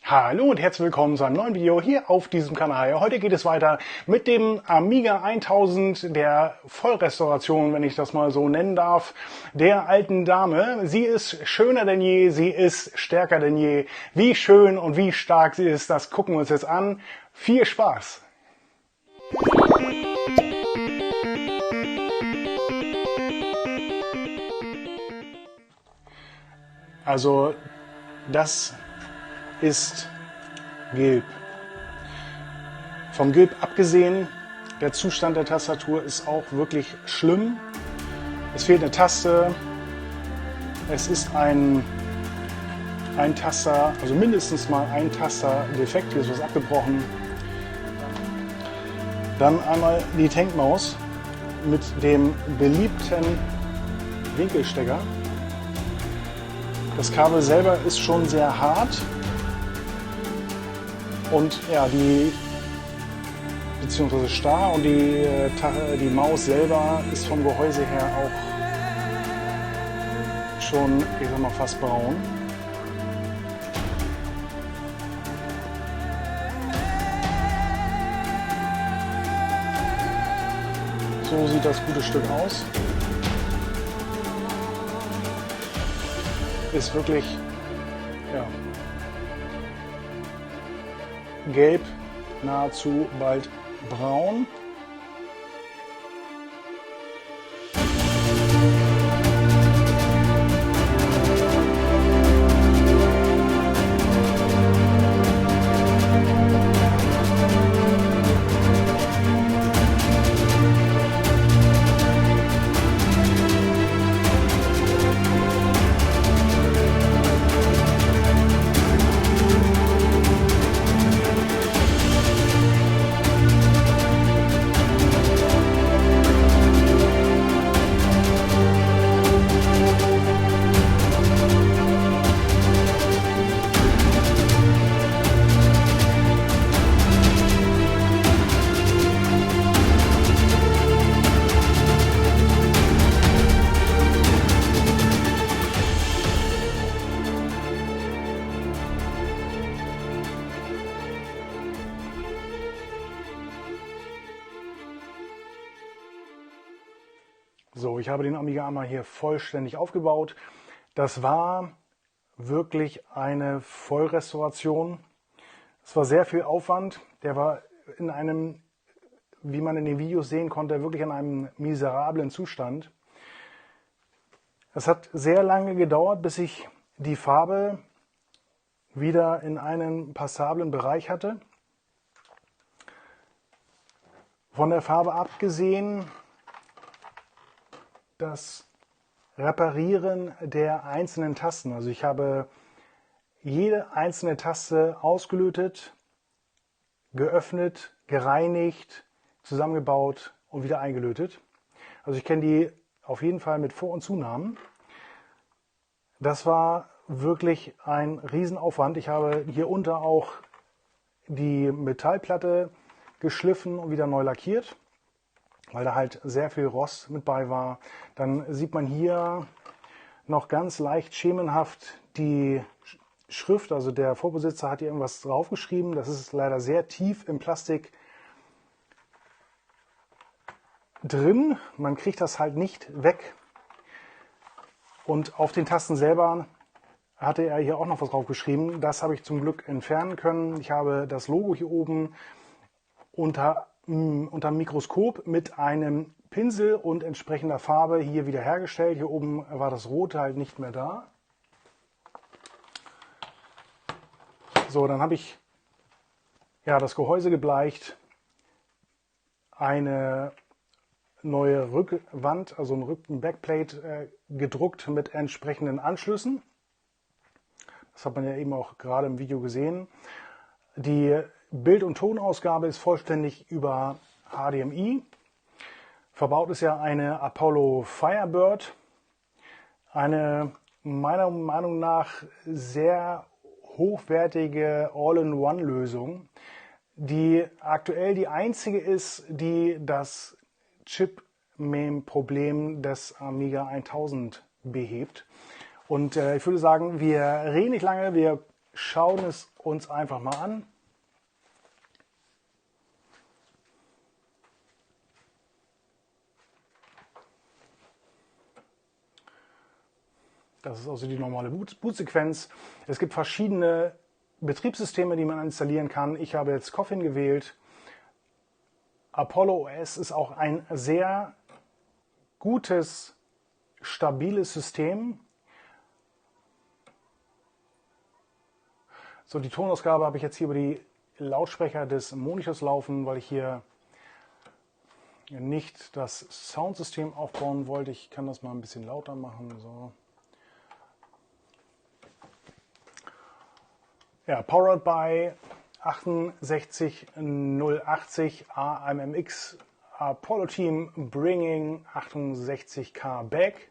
Hallo und herzlich willkommen zu einem neuen Video hier auf diesem Kanal. Heute geht es weiter mit dem Amiga 1000, der Vollrestauration, wenn ich das mal so nennen darf, der alten Dame. Sie ist schöner denn je, sie ist stärker denn je. Wie schön und wie stark sie ist, das gucken wir uns jetzt an. Viel Spaß! Also das ist Gelb. Vom Gelb abgesehen, der Zustand der Tastatur ist auch wirklich schlimm. Es fehlt eine Taste. Es ist ein Taster, also mindestens mal ein Taster defekt. Hier ist was abgebrochen. Dann einmal die Tankmaus mit dem beliebten Winkelstecker. Das Kabel selber ist schon sehr hart. Und ja, beziehungsweise starr, und die Maus selber ist vom Gehäuse her auch schon, ich sag mal, fast braun. So sieht das gute Stück aus. Ist wirklich, ja, gelb, nahezu bald braun. So, ich habe den Amiga einmal hier vollständig aufgebaut. Das war wirklich eine Vollrestauration. Es war sehr viel Aufwand. Der war in einem, wie man in den Videos sehen konnte, wirklich in einem miserablen Zustand. Es hat sehr lange gedauert, bis ich die Farbe wieder in einen passablen Bereich hatte. Von der Farbe abgesehen, das Reparieren der einzelnen Tasten. Also ich habe jede einzelne Taste ausgelötet, geöffnet, gereinigt, zusammengebaut und wieder eingelötet. Also ich kenne die auf jeden Fall mit Vor- und Zunahmen. Das war wirklich ein Riesenaufwand. Ich habe hier unter auch die Metallplatte geschliffen und wieder neu lackiert, weil da halt sehr viel Rost mit bei war. Dann sieht man hier noch ganz leicht schemenhaft die Schrift, also der Vorbesitzer hat hier irgendwas draufgeschrieben. Das ist leider sehr tief im Plastik drin. Man kriegt das halt nicht weg. Und auf den Tasten selber hatte er hier auch noch was draufgeschrieben. Das habe ich zum Glück entfernen können. Ich habe das Logo hier oben unter dem Mikroskop mit einem Pinsel und entsprechender Farbe hier wieder hergestellt. Hier oben war das Rote halt nicht mehr da. So, dann habe ich ja das Gehäuse gebleicht, eine neue Rückwand, also ein Backplate gedruckt mit entsprechenden Anschlüssen. Das hat man ja eben auch gerade im Video gesehen. Die Bild- und Tonausgabe ist vollständig über HDMI. Verbaut ist ja eine Apollo Firebird. Eine meiner Meinung nach sehr hochwertige All-in-One-Lösung, die aktuell die einzige ist, die das Chip-Problem des Amiga 1000 behebt. Und ich würde sagen, wir reden nicht lange, wir schauen es uns einfach mal an. Das ist also die normale Bootsequenz. Es gibt verschiedene Betriebssysteme, die man installieren kann. Ich habe jetzt Coffin gewählt. Apollo OS ist auch ein sehr gutes, stabiles System. So, die Tonausgabe habe ich jetzt hier über die Lautsprecher des Monitors laufen, weil ich hier nicht das Soundsystem aufbauen wollte. Ich kann das mal ein bisschen lauter machen. So. Ja, powered by 68080 AMMX Apollo Team bringing 68K back.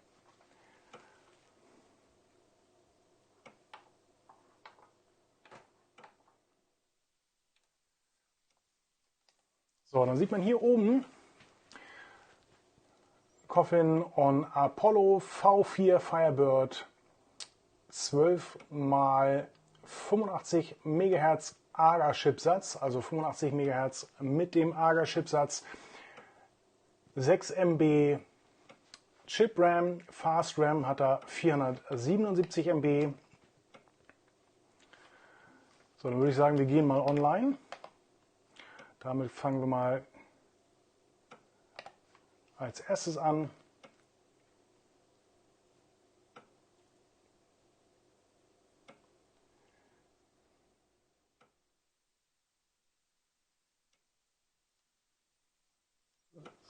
So, dann sieht man hier oben Coffin on Apollo V4 Firebird 12 mal 85 MHz AGA-Chipsatz, also 85 MHz mit dem AGA-Chipsatz, 6 MB Chip RAM, Fast RAM hat er 477 MB. So, dann würde ich sagen, wir gehen mal online. Damit fangen wir mal als erstes an.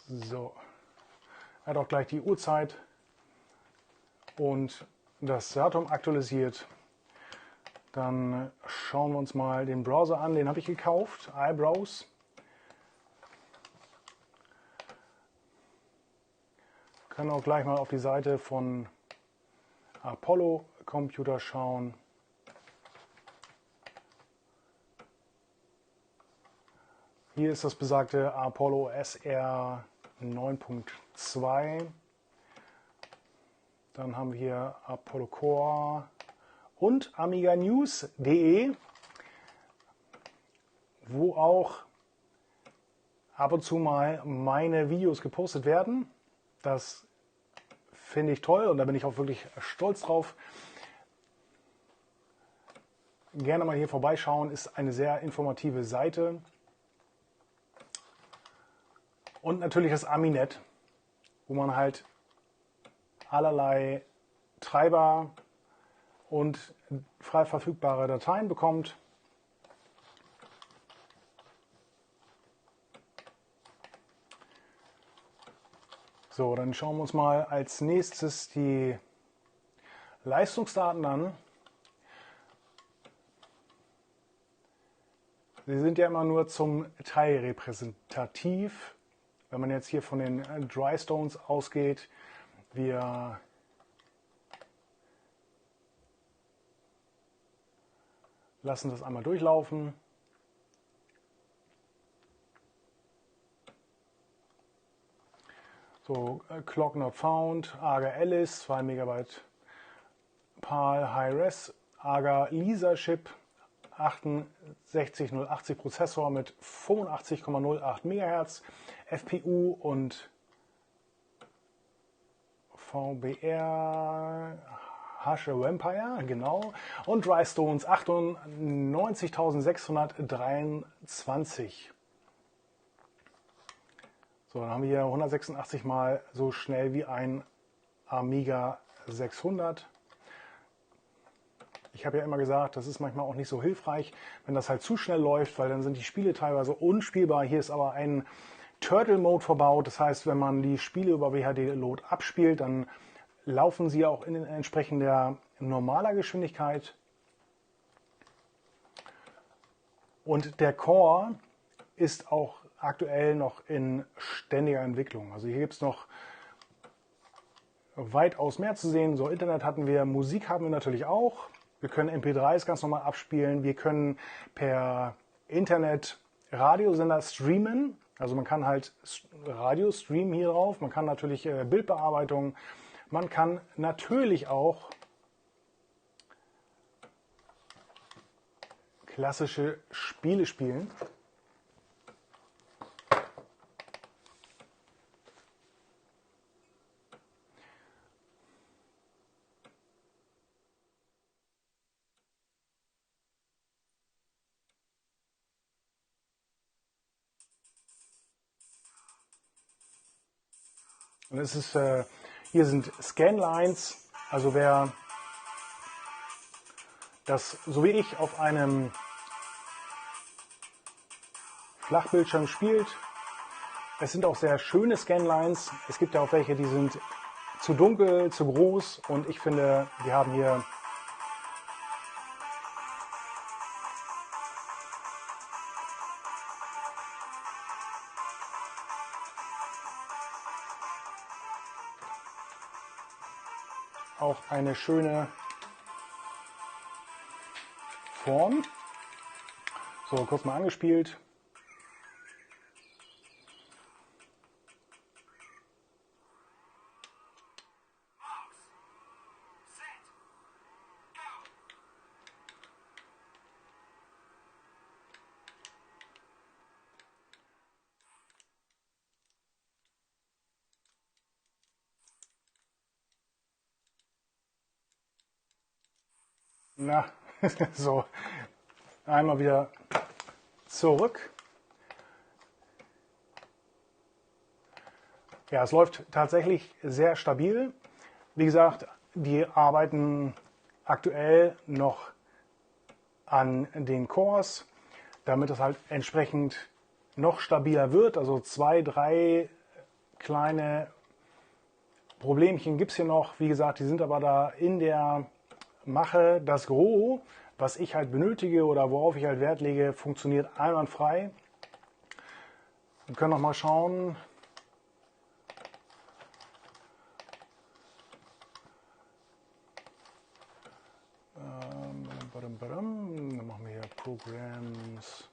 So, er hat auch gleich die Uhrzeit und das Datum aktualisiert. Dann schauen wir uns mal den Browser an, den habe ich gekauft, iBrowse. Können auch gleich mal auf die Seite von Apollo Computer schauen. Hier ist das besagte Apollo SR 9.2. Dann haben wir hier Apollo Core und AmigaNews.de, wo auch ab und zu mal meine Videos gepostet werden. Das finde ich toll und da bin ich auch wirklich stolz drauf. Gerne mal hier vorbeischauen, ist eine sehr informative Seite. Und natürlich das Aminet, wo man halt allerlei Treiber und frei verfügbare Dateien bekommt. So, dann schauen wir uns mal als nächstes die Leistungsdaten an. Sie sind ja immer nur zum Teil repräsentativ. Wenn man jetzt hier von den Dry Stones ausgeht, wir lassen das einmal durchlaufen. So, Clock Not Found, AGA Alice, 2 MB PAL High-Res, AGA Lisa Chip, 68080 Prozessor mit 85,08 MHz, FPU und VBR Hasche Vampire, genau, und Dry Stones 98.623. So, dann haben wir hier 186 mal so schnell wie ein Amiga 600. Ich habe ja immer gesagt, das ist manchmal auch nicht so hilfreich, wenn das halt zu schnell läuft, weil dann sind die Spiele teilweise unspielbar. Hier ist aber ein Turtle-Mode verbaut. Das heißt, wenn man die Spiele über WHD-Load abspielt, dann laufen sie auch in entsprechender normaler Geschwindigkeit. Und der Core ist auch aktuell noch in ständiger Entwicklung. Also hier gibt es noch weitaus mehr zu sehen. So, Internet hatten wir, Musik haben wir natürlich auch. Wir können MP3s ganz normal abspielen. Wir können per Internet Radiosender streamen. Also man kann halt Radio streamen hier drauf. Man kann natürlich Bildbearbeitung. Man kann natürlich auch klassische Spiele spielen. Und es ist, hier sind Scanlines, also wer das, so wie ich, auf einem Flachbildschirm spielt. Es sind auch sehr schöne Scanlines. Es gibt ja auch welche, die sind zu dunkel, zu groß, und ich finde, wir haben hier auch eine schöne Form. So, kurz mal angespielt. Na, so, einmal wieder zurück. Ja, es läuft tatsächlich sehr stabil. Wie gesagt, die arbeiten aktuell noch an den Cores, damit es halt entsprechend noch stabiler wird. Also 2, 3 kleine Problemchen gibt es hier noch. Wie gesagt, die sind aber da in der Mache. Das Gros, was ich halt benötige oder worauf ich halt Wert lege, funktioniert einwandfrei. Wir können noch mal schauen. Dann machen wir hier Programs,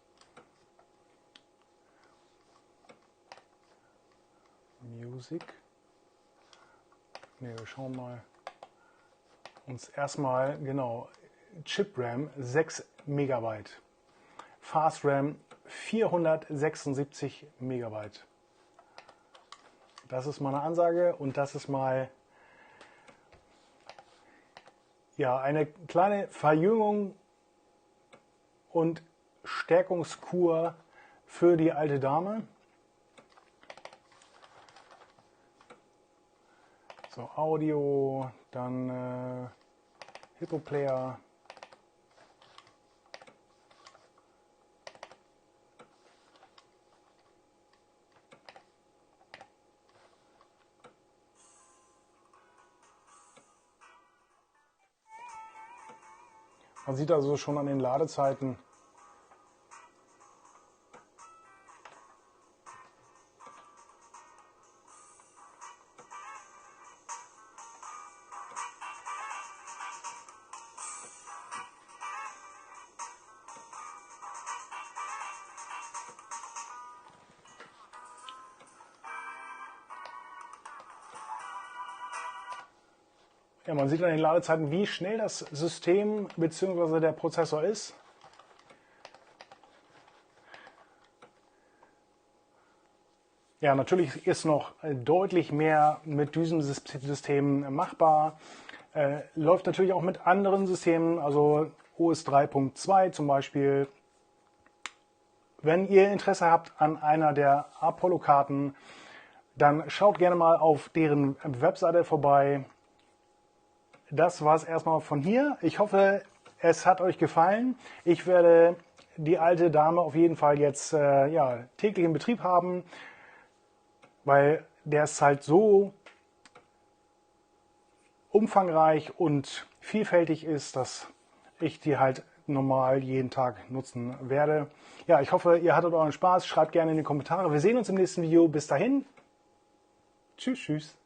Music. Ne, wir schauen mal uns erstmal, genau, Chip RAM 6 Megabyte, Fast RAM 476 Megabyte. Das ist mal eine Ansage, und das ist mal ja eine kleine Verjüngung und Stärkungskur für die alte Dame. So, Audio, dann Hippo Player. Man sieht also schon an den Ladezeiten, ja, man sieht an den Ladezeiten, wie schnell das System bzw. der Prozessor ist. Ja, natürlich ist noch deutlich mehr mit diesem System machbar. Läuft natürlich auch mit anderen Systemen, also OS 3.2 zum Beispiel. Wenn ihr Interesse habt an einer der Apollo-Karten, dann schaut gerne mal auf deren Webseite vorbei. Das war es erstmal von hier. Ich hoffe, es hat euch gefallen. Ich werde die alte Dame auf jeden Fall jetzt ja, täglich in Betrieb haben, weil der ist halt so umfangreich und vielfältig ist, dass ich die halt normal jeden Tag nutzen werde. Ja, ich hoffe, ihr hattet euren Spaß. Schreibt gerne in die Kommentare. Wir sehen uns im nächsten Video. Bis dahin. Tschüss, tschüss.